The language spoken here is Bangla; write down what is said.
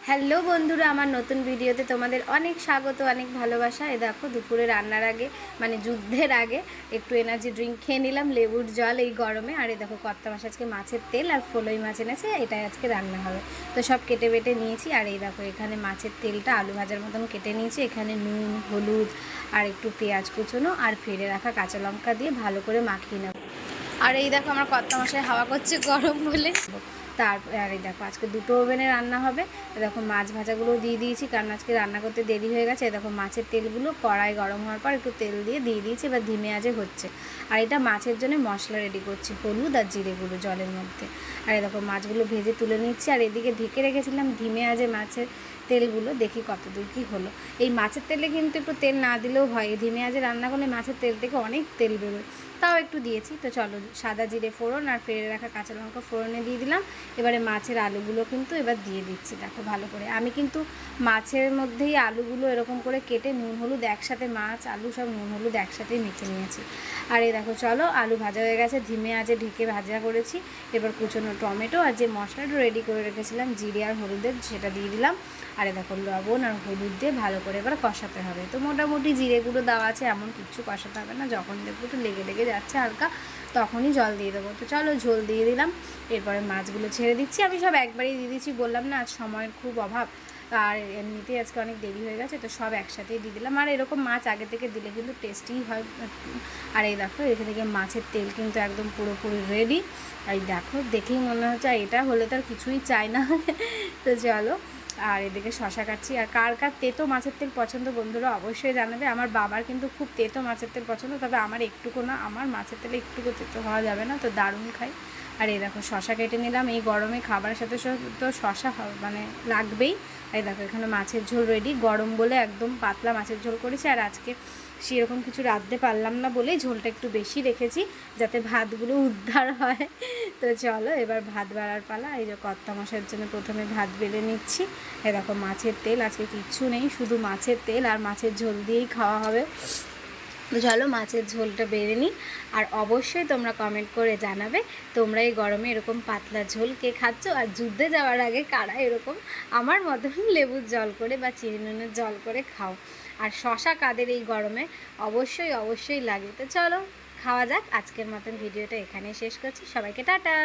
হ্যালো বন্ধুরা, আমার নতুন ভিডিওতে তোমাদের অনেক স্বাগত, অনেক ভালোবাসা। এই দেখো দুপুরে রান্নার আগে মানে যুদ্ধের আগে একটু এনার্জি ড্রিঙ্ক খেয়ে নিলাম, লেবুর জল এই গরমে। আর এই দেখো কর্তা মাছ আজকে মাছের তেল আর ফলই মাছ এনেছে, এটাই আজকে রান্না হবে। তো সব কেটে বেটে নিয়েছি। আর এই দেখো এখানে মাছের তেলটা আলু ভাজার মতন কেটে নিয়েছি। এখানে নুন, হলুদ আর একটু পেঁয়াজ কুচোনো আর ফেলে রাখা কাঁচা লঙ্কা দিয়ে ভালো করে মাখিয়ে নেব। আর এই দেখো আমার কর্তা মশাই হাওয়া করছে গরম বলে। তারপরে আর এই দেখো আজকে দুটো ওভেনে রান্না হবে। দেখো মাছ ভাজাগুলোও দিয়ে দিয়েছি, কারণ আজকে রান্না করতে দেরি হয়ে গেছে। দেখো মাছের তেলগুলো কড়াই গরম হওয়ার পর একটু তেল দিয়ে দিয়েছি, এবার ধিমে আঁচে হচ্ছে। আর এটা মাছের জন্য মশলা রেডি করছি, হলুদ আর জিরে গুঁড়ো জলের মধ্যে। আর এই দেখো মাছগুলো ভেজে তুলে নিচ্ছি। আর এদিকে ঢেকে রেখেছিলাম ধিমে আঁচে মাছের তেলগুলো, দেখি কতদূর কী হলো। এই মাছের তেলে কিন্তু একটু তেল না দিলেও হয়, ধিমে আঁচে রান্না করলে মাছের তেল থেকে অনেক তেল বেরোয়, তাও একটু দিয়েছি। তো চলো সাদা জিরে ফোড়ন আর ফেলে রাখা কাঁচা লঙ্কা ফোড়নে দিয়ে দিলাম। এবারে মাছের আলুগুলো কিন্তু এবার দিয়ে দিচ্ছি। দেখো ভালো করে আমি কিন্তু মাছের মধ্যেই আলুগুলো এরকম করে কেটে নুন হলুদ একসাথে, মাছ আলু সব নুন হলুদ একসাথেই মেখে নিয়েছি। আর এই দেখো চলো আলু ভাজা হয়ে গেছে, ধিমে আঁচে ঢেকে ভাজা করেছি। এবার কুচনো টমেটো আর যে মশলাটা রেডি করে রেখেছিলাম জিরে আর হলুদের, সেটা দিয়ে দিলাম। আর দেখো লবণ আর হলুদ দিয়ে ভালো করে এবার কষাতে হবে। তো মোটামুটি জিরে গুঁড়ো দেওয়া আছে, এমন কিছু কষাতে হবে না। যখন দেখবো একটু লেগে লেগে যাচ্ছে হালকা, তখনই জল দিয়ে দেবো। তো চলো ঝোল দিয়ে দিলাম। এরপরে মাছগুলো ছেড়ে দিচ্ছি। আমি সব একবারেই দিয়ে দিচ্ছি, বললাম না আজ সময়ের খুব অভাব, আর এমনিতেই আজকে অনেক দেরি হয়ে গেছে, তো সব একসাথেই দিয়ে দিলাম। আর এরকম মাছ আগে থেকে দিলে কিন্তু টেস্টিই হয়। আর এই দেখো এখানে থেকে মাছের তেল কিন্তু একদম পুরোপুরি রেডি। আর দেখো দেখেই মনে হচ্ছে এটা হলে তো আর কিছুই চাই না। তো চলো, আর এদিকে শশা কাটছি। আর কার কার তেতো মাছের তেল পছন্দ বন্ধুরা অবশ্যই জানাবে। আমার বাবার কিন্তু খুব তেতো মাছের তেল পছন্দ, তবে আমার একটুকু না, আমার মাছের তেলে একটুকু তেতো হওয়া যাবে না, তো দারুণ খাই। আর এই দেখো শশা কেটে নিলাম, এই গরমে খাবারের সাথে তো শশা মানে লাগবেই। এই দেখো এখানে মাছের ঝোল রেডি, গরম বলে একদম পাতলা মাছের ঝোল করেছি। আর আজকে সেরকম কিছু রাঁধতে পারলাম না বলেই ঝোলটা একটু বেশি রেখেছি, যাতে ভাতগুলো উদ্ধার হয়। তো চলো এবার ভাত বাড়ার পালা। এই যে কর্তা মশাইয়ের জন্য প্রথমে ভাত বেড়ে নিচ্ছি। এই দেখো মাছের তেল, আজকে কিচ্ছু নেই, শুধু মাছের তেল আর মাছের ঝোল দিয়েই খাওয়া হবে। তো চলো মাছের ঝোলটা বেড়ে নিই। আর অবশ্যই তোমরা কমেন্ট করে জানাবে তোমরা এই গরমে এরকম পাতলা ঝোল কে খাচ্ছ, আর যুদ্ধে যাওয়ার আগে কারা এরকম আমার মতন লেবুর জল করে বা চিনি নুনের জল করে খাও। আর শশা কাদের এই গরমে অবশ্যই অবশ্যই লাগে। তো চলো খাওয়া যাক। আজকের মতন ভিডিওটা এখানেই শেষ করছি, সবাইকে টাটা।